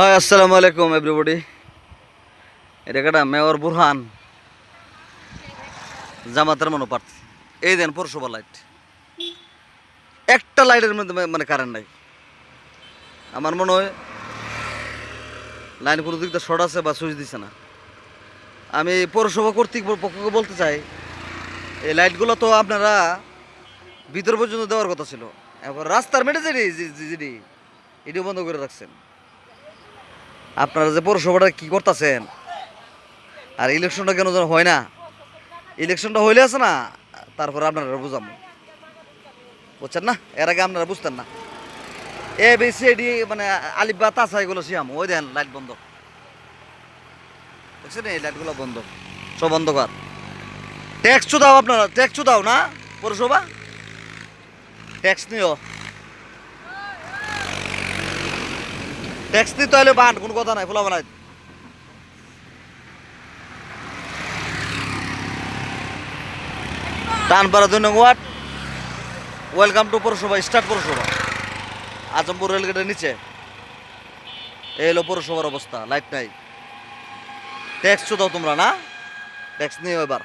High আসসালামু আলাইকুম everybody. এটা কেটা মেয়র বুরহান জামাতের মনোপ্রার্থী। এই দেন পৌরসভা লাইট, একটা লাইটের মধ্যে মানে কারেন্ট নাই। আমার মনে হয় লাইন কোনো দিক দিয়ে শর্ট আছে বা সুইচ দিছে না। আমি পৌরসভা কর্তৃপক্ষকে বলতে চাই, এই লাইটগুলো তো আপনারা ভিতর পর্যন্ত দেওয়ার কথা ছিল, এবার রাস্তার মেটে যেটি এটিও বন্ধ করে রাখছেন। আপনারা যে পৌরসভাটা কি করতেছেন, আর ইলেকশনটা কেন যেন হয় না, ইলেকশনটা হইলে আছে না, তারপরে আপনারা বুঝাবো, বুঝছেন না? এর আগে আপনারা বুঝতেন না। এ বি সি ডি মানে আলিফ বা তাসা এগুলো শিয়াম, ওই দেন লাইট বন্ধ, বুঝছেন? এই লাইটগুলো বন্ধ, সব বন্ধ কর। ট্যাক্স তো দাও, আপনারা ট্যাক্স তো দাও না পৌরসভা, ট্যাক্স নিও, ট্যাক্স নিতে হলে বান, কোনো কথা নাই, ফোলা বানাই। টানপাড়া 2 নং ওয়ার্ড, ওয়েলকাম টু পৌরসভা, স্টার্ট পৌরসভা, আজমপুর রেলগেটের নিচে। এই হলো পৌরসভার অবস্থা, লাইট নাই। ট্যাক্স তো দাও তোমরা না, ট্যাক্স নিও এবার।